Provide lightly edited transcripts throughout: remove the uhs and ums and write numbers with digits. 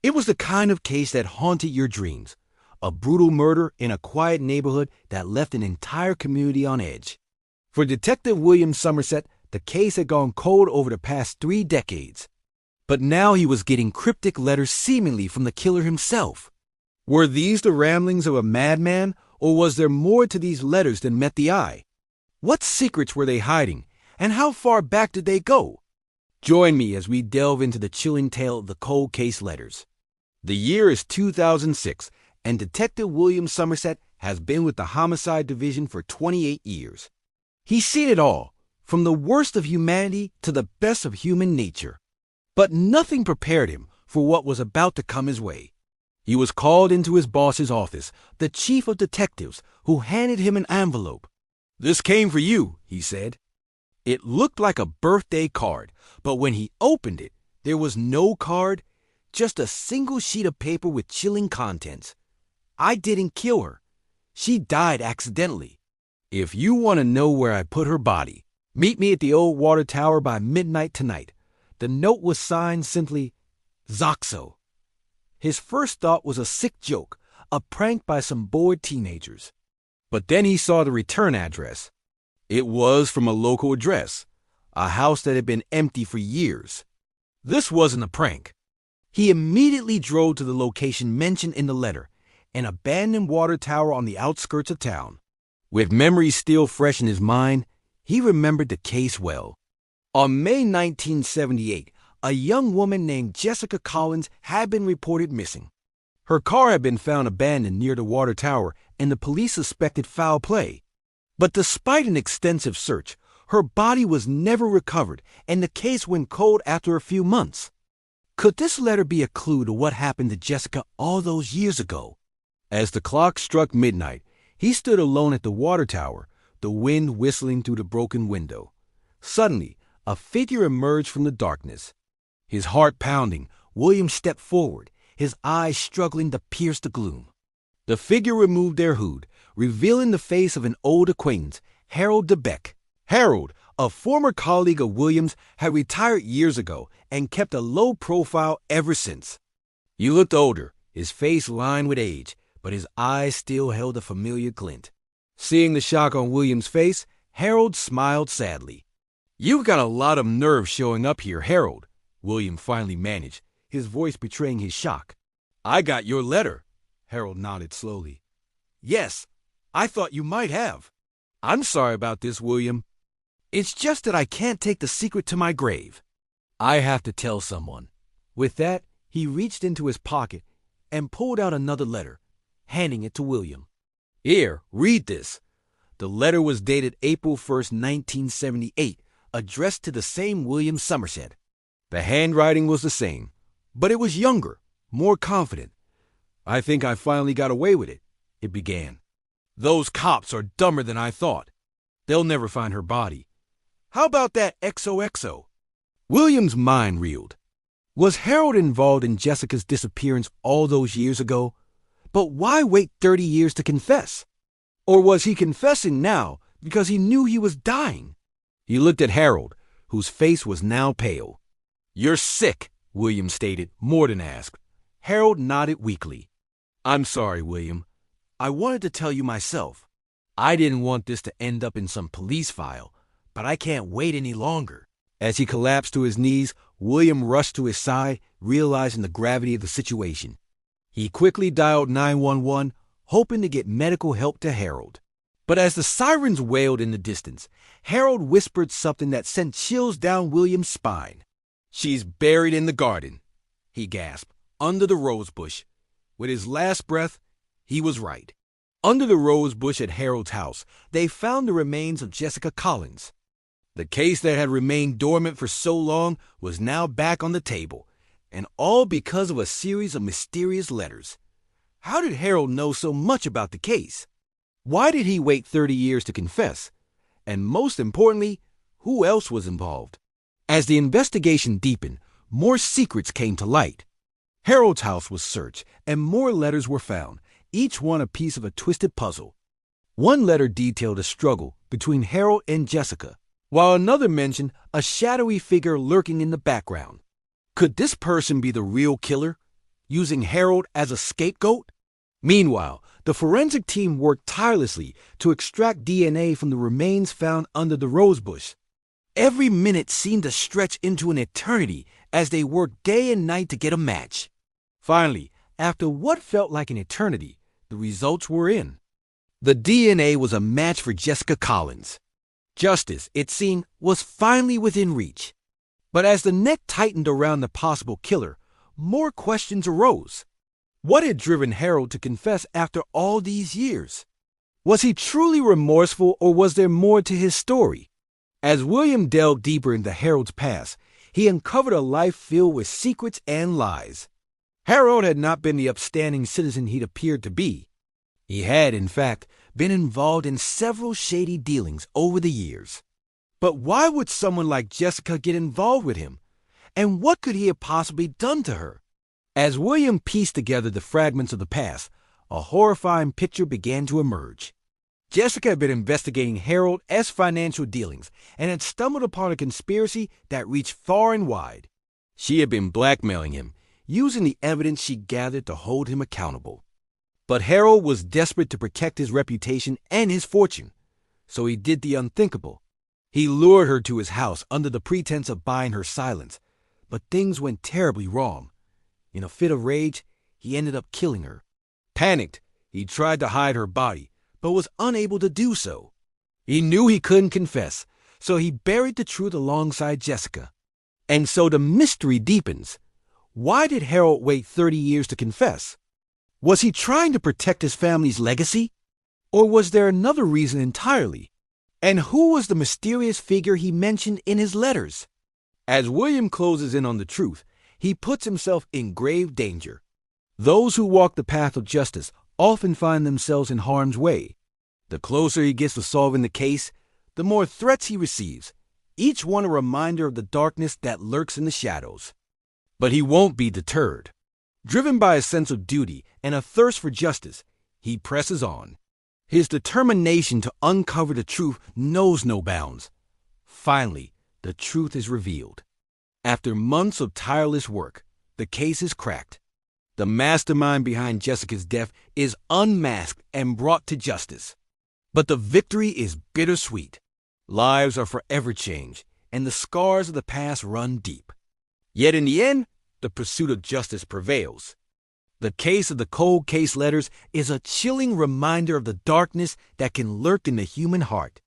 It was the kind of case that haunted your dreams. A brutal murder in a quiet neighborhood that left an entire community on edge. For Detective William Somerset, the case had gone cold over the past 3 decades. But now he was getting cryptic letters seemingly from the killer himself. Were these the ramblings of a madman, or was there more to these letters than met the eye? What secrets were they hiding, and how far back did they go? Join me as we delve into the chilling tale of the cold case letters. The year is 2006, and Detective William Somerset has been with the Homicide Division for 28 years. He's seen it all, from the worst of humanity to the best of human nature. But nothing prepared him for what was about to come his way. He was called into his boss's office, the chief of detectives, who handed him an envelope. "This came for you," he said. It looked like a birthday card, but when he opened it, there was no card, just a single sheet of paper with chilling contents. "I didn't kill her. She died accidentally. If you want to know where I put her body, meet me at the old water tower by midnight tonight." The note was signed simply, Zoxo. His first thought was a sick joke, a prank by some bored teenagers. But then he saw the return address. It was from a local address, a house that had been empty for years. This wasn't a prank. He immediately drove to the location mentioned in the letter, an abandoned water tower on the outskirts of town. With memories still fresh in his mind, he remembered the case well. On May 1978, a young woman named Jessica Collins had been reported missing. Her car had been found abandoned near the water tower, and the police suspected foul play. But despite an extensive search, her body was never recovered, and the case went cold after a few months. Could this letter be a clue to what happened to Jessica all those years ago? As the clock struck midnight, he stood alone at the water tower, the wind whistling through the broken window. Suddenly, a figure emerged from the darkness. His heart pounding, William stepped forward, his eyes struggling to pierce the gloom. The figure removed their hood, revealing the face of an old acquaintance, Harold DeBeck. Harold, a former colleague of William's, had retired years ago and kept a low profile ever since. He looked older, his face lined with age, but his eyes still held a familiar glint. Seeing the shock on William's face, Harold smiled sadly. "You've got a lot of nerve showing up here, Harold," William finally managed, his voice betraying his shock. "I got your letter," Harold nodded slowly. "Yes, I thought you might have." "I'm sorry about this, William. It's just that I can't take the secret to my grave. I have to tell someone." With that, he reached into his pocket and pulled out another letter, handing it to William. "Here, read this." The letter was dated April 1st, 1978, addressed to the same William Somerset. The handwriting was the same, but it was younger, more confident. "I think I finally got away with it," it began. "Those cops are dumber than I thought. They'll never find her body. How about that XOXO? William's mind reeled. Was Harold involved in Jessica's disappearance all those years ago? But why wait 30 years to confess? Or was he confessing now because he knew he was dying? He looked at Harold, whose face was now pale. "You're sick," William stated, more than asked. Harold nodded weakly. "I'm sorry, William. I wanted to tell you myself. I didn't want this to end up in some police file, but I can't wait any longer." As he collapsed to his knees, William rushed to his side, realizing the gravity of the situation. He quickly dialed 911, hoping to get medical help to Harold. But as the sirens wailed in the distance, Harold whispered something that sent chills down William's spine. "She's buried in the garden," he gasped, "under the rose bush." With his last breath, he was right. Under the rose bush at Harold's house, they found the remains of Jessica Collins. The case that had remained dormant for so long was now back on the table, and all because of a series of mysterious letters. How did Harold know so much about the case? Why did he wait 30 years to confess? And most importantly, who else was involved? As the investigation deepened, more secrets came to light. Harold's house was searched, and more letters were found, each one a piece of a twisted puzzle. One letter detailed a struggle between Harold and Jessica, while another mentioned a shadowy figure lurking in the background. Could this person be the real killer? using Harold as a scapegoat? Meanwhile, the forensic team worked tirelessly to extract DNA from the remains found under the rosebush. Every minute seemed to stretch into an eternity as they worked day and night to get a match. Finally, after what felt like an eternity, the results were in. The DNA was a match for Jessica Collins. Justice, it seemed, was finally within reach. But as the net tightened around the possible killer, more questions arose. What had driven Harold to confess after all these years? Was he truly remorseful, or was there more to his story? As William delved deeper into Harold's past, he uncovered a life filled with secrets and lies. Harold had not been the upstanding citizen he'd appeared to be. He had, in fact, been involved in several shady dealings over the years. But why would someone like Jessica get involved with him? And what could he have possibly done to her? As William pieced together the fragments of the past, a horrifying picture began to emerge. Jessica had been investigating Harold's financial dealings and had stumbled upon a conspiracy that reached far and wide. She had been blackmailing him, using the evidence she gathered to hold him accountable. But Harold was desperate to protect his reputation and his fortune, so he did the unthinkable. He lured her to his house under the pretense of buying her silence, but things went terribly wrong. In a fit of rage, he ended up killing her. Panicked, he tried to hide her body, but was unable to do so. He knew he couldn't confess, so he buried the truth alongside Jessica. And so the mystery deepens. Why did Harold wait 30 years to confess? Was he trying to protect his family's legacy? Or was there another reason entirely? And who was the mysterious figure he mentioned in his letters? As William closes in on the truth, he puts himself in grave danger. Those who walk the path of justice often find themselves in harm's way. The closer he gets to solving the case, the more threats he receives, each one a reminder of the darkness that lurks in the shadows. But he won't be deterred. Driven by a sense of duty and a thirst for justice, he presses on. His determination to uncover the truth knows no bounds. Finally, the truth is revealed. After months of tireless work, the case is cracked. The mastermind behind Jessica's death is unmasked and brought to justice. But the victory is bittersweet. Lives are forever changed, and the scars of the past run deep. Yet in the end, the pursuit of justice prevails. The case of the cold case letters is a chilling reminder of the darkness that can lurk in the human heart.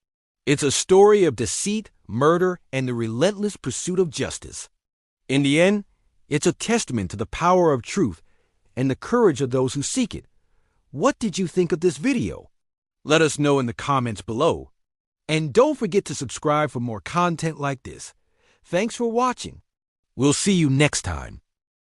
It's a story of deceit, murder, and the relentless pursuit of justice. In the end, it's a testament to the power of truth and the courage of those who seek it. What did you think of this video? Let us know in the comments below. And don't forget to subscribe for more content like this. Thanks for watching. We'll see you next time.